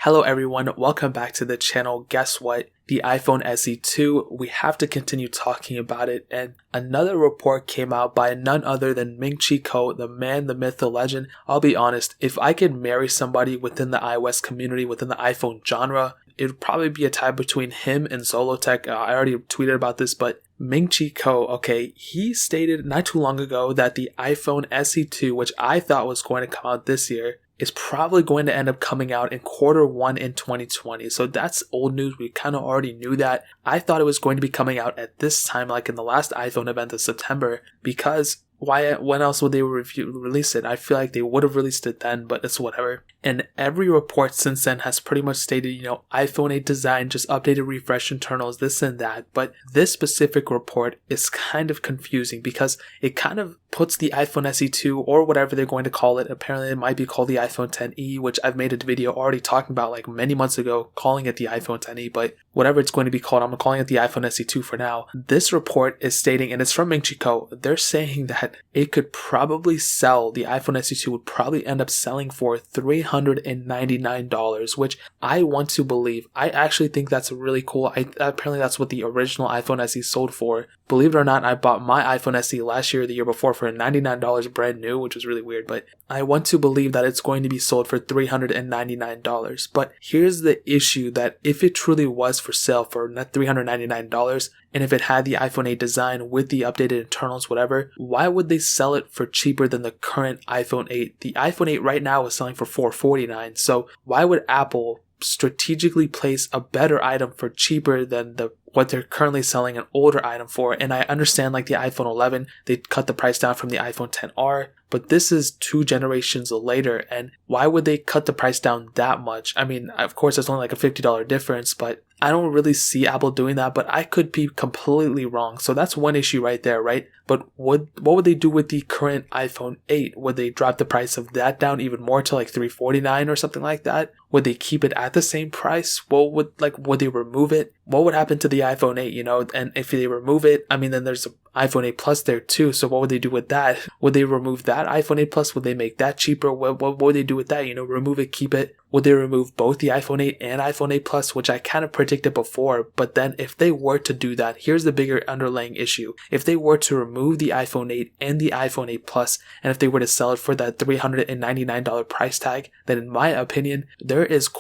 Hello everyone, welcome back to the channel. Guess what? The iPhone SE 2, we have to continue talking about it, and another report came out by none other than Ming-Chi Kuo, the man, the myth, the legend. I'll be honest, if I could marry somebody within the iOS community, within the iPhone genre, it would probably be a tie between him and Solotech. I already tweeted about this, but Ming-Chi Kuo, okay, he stated not too long ago that the iPhone SE 2, which I thought was going to come out this year, is probably going to end up coming out in Q1 in 2020. So that's old news. We kind of already knew that. I thought it was going to be coming out at this time, like in the last iPhone event of September, because when else would they release it? I feel like they would have released it then, but it's whatever. And every report since then has pretty much stated, iPhone 8 design, just updated, refresh internals, this and that. But this specific report is kind of confusing because it kind of puts the iPhone SE 2 or whatever they're going to call it. Apparently it might be called the iPhone XE, which I've made a video already talking about like many months ago, calling it the iPhone XE, but whatever it's going to be called, I'm calling it the iPhone SE 2 for now. This report is stating, and it's from Ming-Chi Kuo, they're saying that it could probably sell, the iPhone SE 2 would probably end up selling for $399, which I want to believe. I actually think that's really cool. Apparently that's what the original iPhone SE sold for. Believe it or not, I bought my iPhone SE last year or the year before for $99 brand new, which was really weird, but I want to believe that it's going to be sold for $399. But here's the issue, that if it truly was for sale for not $399, and if it had the iPhone 8 design with the updated internals, whatever, why would they sell it for cheaper than the current iPhone 8? The iPhone 8 right now is selling for $449. So why would Apple strategically place a better item for cheaper than what they're currently selling an older item for? And I understand like the iPhone 11, they cut the price down from the iPhone XR, but this is 2 generations later, and why would they cut the price down that much? I mean, of course it's only like a $50 difference, but I don't really see Apple doing that, but I could be completely wrong. So that's one issue right there, right? But what would they do with the current iPhone 8? Would they drop the price of that down even more to like $349 or something like that? Would they keep it at the same price? Would they remove it? What would happen to the iPhone 8, And if they remove it, I mean, then there's an iPhone 8 Plus there too. So what would they do with that? Would they remove that iPhone 8 Plus? Would they make that cheaper? What would they do with that? Remove it, keep it? Would they remove both the iPhone 8 and iPhone 8 Plus, which I kind of predicted before? But then if they were to do that, here's the bigger underlying issue. If they were to remove the iPhone 8 and the iPhone 8 Plus, and if they were to sell it for that $399 price tag, then in my opinion, there's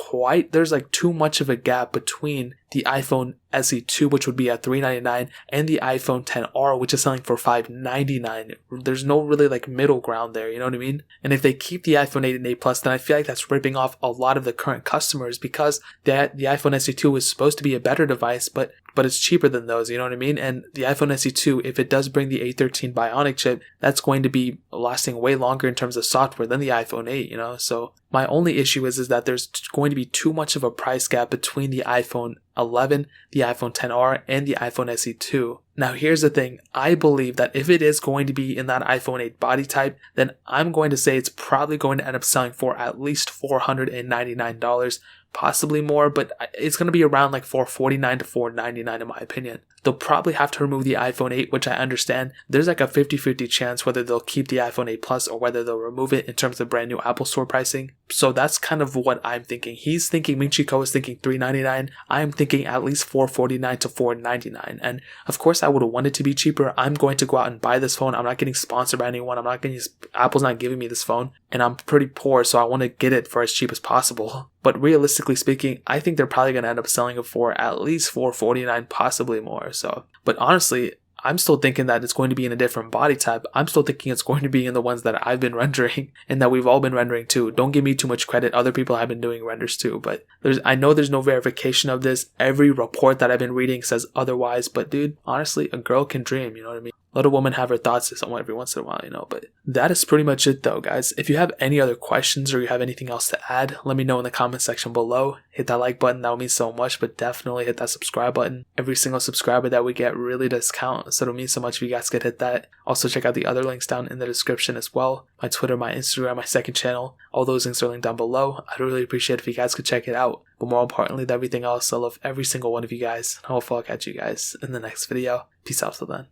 like too much of a gap between the iPhone SE 2, which would be at $399, and the iPhone XR, which is selling for $599. There's no really like middle ground there, you know what I mean? And if they keep the iPhone 8 and 8 Plus, then I feel like that's ripping off a lot of the current customers, because the iPhone SE 2 is supposed to be a better device, but it's cheaper than those, you know what I mean? And the iPhone SE 2, if it does bring the A13 Bionic chip, that's going to be lasting way longer in terms of software than the iPhone 8, So my only issue is that there's going to be too much of a price gap between the iPhone 11, the iPhone XR, and the iPhone SE 2. Now here's the thing, I believe that if it is going to be in that iPhone 8 body type, then I'm going to say it's probably going to end up selling for at least $499, possibly more, but it's going to be around like $449 to $499 in my opinion. They'll probably have to remove the iPhone 8, which I understand. There's like a 50-50 chance whether they'll keep the iPhone 8 Plus or whether they'll remove it in terms of brand new Apple Store pricing. So that's kind of what I'm thinking. He's thinking, Ming-Chi Kuo is thinking $399. I'm thinking at least $449 to $499. And of course I would want it to be cheaper. I'm going to go out and buy this phone. I'm not getting sponsored by anyone. Apple's not giving me this phone, and I'm pretty poor, so I want to get it for as cheap as possible. But realistically speaking, I think they're probably going to end up selling it for at least $449, possibly more. So, but honestly, I'm still thinking that it's going to be in a different body type. I'm still thinking it's going to be in the ones that I've been rendering and that we've all been rendering too. Don't give me too much credit. Other people have been doing renders too, but I know there's no verification of this. Every report that I've been reading says otherwise, but dude, honestly, a girl can dream, you know what I mean? Let a woman have her thoughts every once in a while, but that is pretty much it though, guys. If you have any other questions or you have anything else to add, let me know in the comment section below. Hit that like button, that would mean so much, but definitely hit that subscribe button. Every single subscriber that we get really does count, so it'll mean so much if you guys could hit that. Also check out the other links down in the description as well. My Twitter, my Instagram, my second channel, all those links are linked down below. I'd really appreciate it if you guys could check it out. But more importantly than everything else, I love every single one of you guys. Hopefully I'll catch you guys in the next video. Peace out till then.